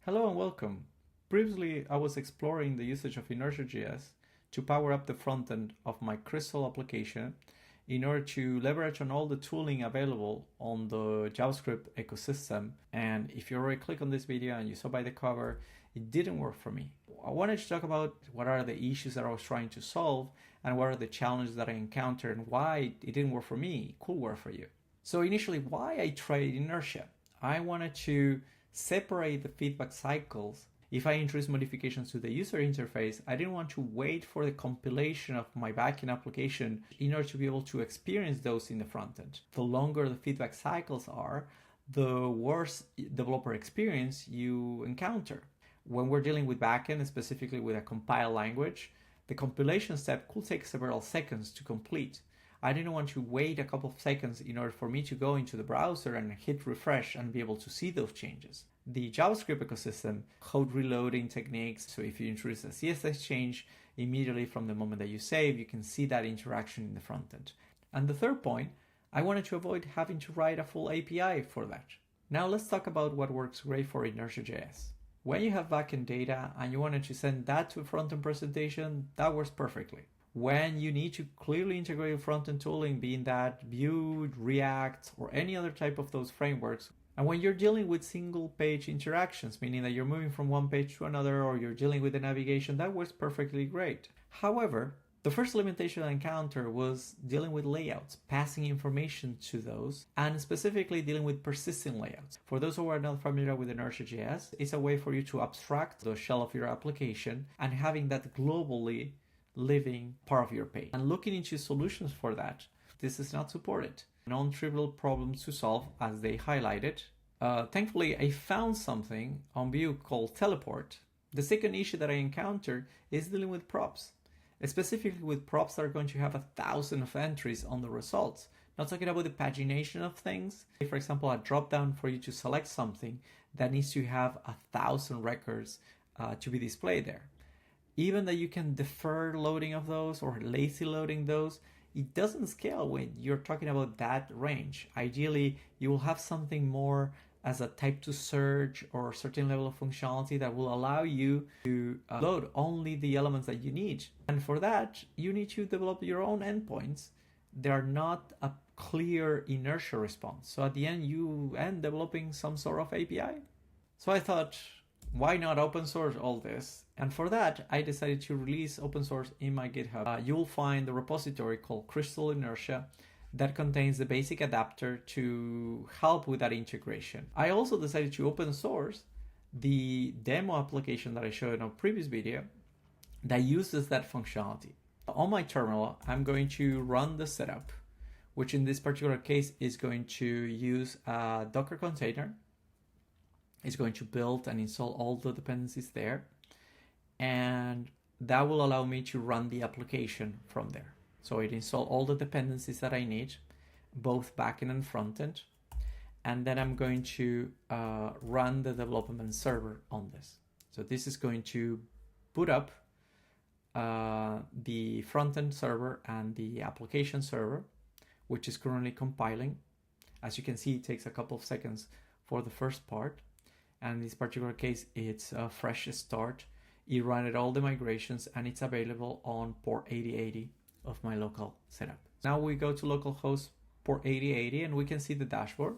Hello and welcome. Previously, I was exploring the usage of Inertia.js to power up the front end of my Crystal application in order to leverage on all the tooling available on the JavaScript ecosystem. And if you already click on this video and you saw by the cover, it didn't work for me. I wanted to talk about what are the issues that I was trying to solve and what are the challenges that I encountered and why it didn't work for me, it could work for you. So initially, why I tried Inertia. I wanted to separate the feedback cycles. If I introduce modifications to the user interface, I didn't want to wait for the compilation of my backend application in order to be able to experience those in the front end. The longer the feedback cycles are, the worse developer experience you encounter. When we're dealing with backend, specifically with a compile language, the compilation step could take several seconds to complete. I didn't want to wait a couple of seconds in order for me to go into the browser and hit refresh and be able to see those changes. The JavaScript ecosystem, code reloading techniques, so if you introduce a CSS change, immediately from the moment that you save, you can see that interaction in the front end. And the third point, I wanted to avoid having to write a full API for that. Now let's talk about what works great for Inertia.js. When you have backend data and you wanted to send that to a front-end presentation, that works perfectly. When you need to clearly integrate front-end tooling, being that Vue, React, or any other type of those frameworks, and when you're dealing with single-page interactions, meaning that you're moving from one page to another, or you're dealing with the navigation, that works perfectly great. However, the first limitation I encountered was dealing with layouts, passing information to those, and specifically dealing with persistent layouts. For those who are not familiar with Inertia.js, it's a way for you to abstract the shell of your application and having that globally living part of your page. And looking into solutions for that, this is not supported. Non-trivial problems to solve, as they highlighted. Thankfully, I found something on Vue called Teleport. The second issue that I encountered is dealing with props, specifically with props that are going to have 1,000 of entries on the results. Not talking about the pagination of things. For example, a drop-down for you to select something that needs to have 1,000 records to be displayed there. Even that you can defer loading of those or lazy loading those, it doesn't scale when you're talking about that range. Ideally, you will have something more as a type to search or a certain level of functionality that will allow you to load only the elements that you need. And for that, you need to develop your own endpoints. They are not a clear inertia response. So at the end, you end developing some sort of API. So I thought, why not open source all this? And for that, I decided to release open source in my GitHub. You will find the repository called Crystal Inertia that contains the basic adapter to help with that integration. I also decided to open source the demo application that I showed in a previous video that uses that functionality. On my terminal, I'm going to run the setup, which in this particular case is going to use a Docker container. It's going to build and install all the dependencies there. And that will allow me to run the application from there. So it installs all the dependencies that I need, both backend and frontend. And then I'm going to run the development server on this. So this is going to boot up the frontend server and the application server, which is currently compiling. As you can see, it takes a couple of seconds for the first part. And in this particular case, it's a fresh start. It ran all the migrations and it's available on port 8080 of my local setup. Now we go to localhost port 8080 and we can see the dashboard.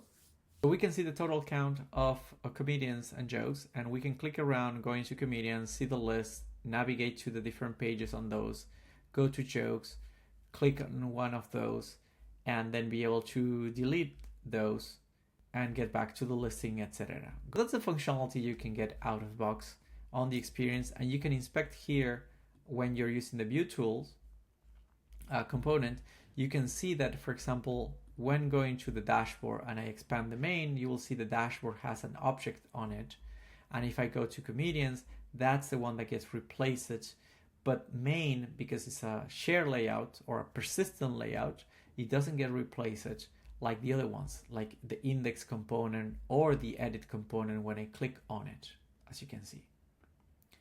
So we can see the total count of comedians and jokes, and we can click around, go into comedians, see the list, navigate to the different pages on those, go to jokes, click on one of those, and then be able to delete those and get back to the listing, etc. That's the functionality you can get out of the box on the experience, and you can inspect here when you're using the Vue tools component. You can see that, for example, when going to the dashboard and I expand the main, you will see the dashboard has an object on it. And if I go to comedians, that's the one that gets replaced. But main, because it's a share layout or a persistent layout, it doesn't get replaced like the other ones, like the index component or the edit component when I click on it, as you can see.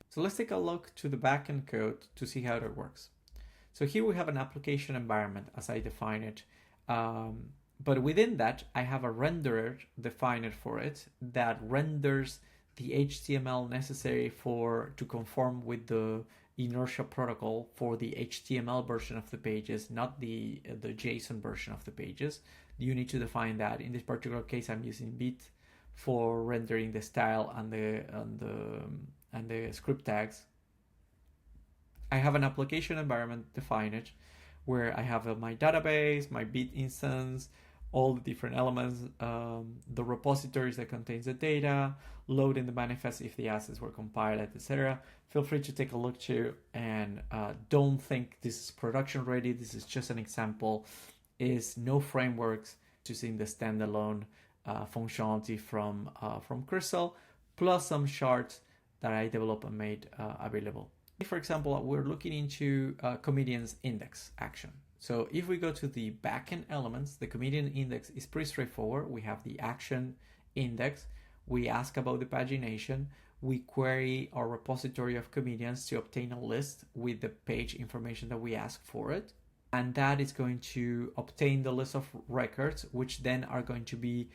So let's take a look to the backend code to see how that works. So here we have an application environment as I define it. But within that, I have a renderer defined for it that renders the HTML necessary to conform with the inertia protocol for the HTML version of the pages, not the JSON version of the pages. You need to define that. In this particular case, I'm using bit for rendering the style and the script tags. I have an application environment defined where I have my database, my bit instance, all the different elements, the repositories that contains the data, loading the manifest if the assets were compiled, etc. Feel free to take a look too, and don't think this is production ready. This is just an example. Is no frameworks, using the standalone functionality from Crystal, plus some shards that I developed and made available. For example, we're looking into comedian's index action. So if we go to the backend elements, the comedian index is pretty straightforward. We have the action index. We ask about the pagination. We query our repository of comedians to obtain a list with the page information that we ask for it. And that is going to obtain the list of records, which then are going to be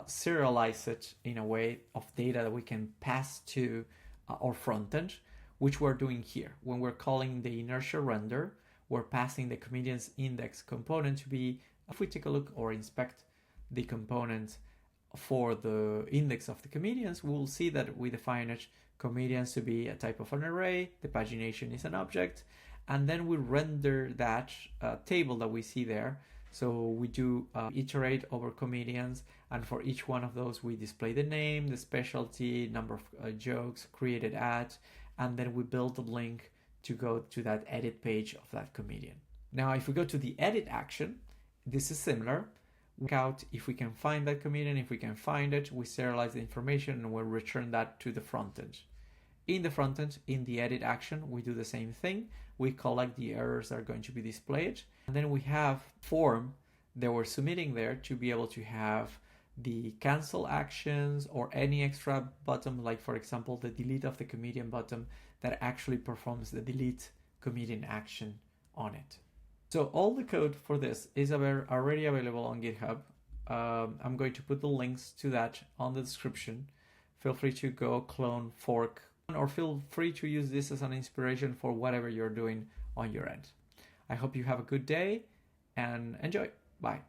serialized in a way of data that we can pass to our frontend, which we're doing here. When we're calling the inertia render, we're passing the comedian's index component to be, if we take a look or inspect the component for the index of the comedians, we'll see that we define comedians to be a type of an array, the pagination is an object, and then we render that table that we see there. So we do iterate over comedians, and for each one of those we display the name, the specialty, number of jokes, created at, and then we build a link to go to that edit page of that comedian. Now, if we go to the edit action, this is similar. Work out if we can find that comedian. If we can find it, we serialize the information and we'll return that to the frontend. In the frontend, in the edit action, we do the same thing. We collect the errors that are going to be displayed. And then we have form that we're submitting there to be able to have the cancel actions or any extra button, like for example, the delete of the comedian button that actually performs the delete comedian action on it. So all the code for this is already available on GitHub. I'm going to put the links to that on the description. Feel free to go clone, fork, or feel free to use this as an inspiration for whatever you're doing on your end. I hope you have a good day and enjoy. Bye.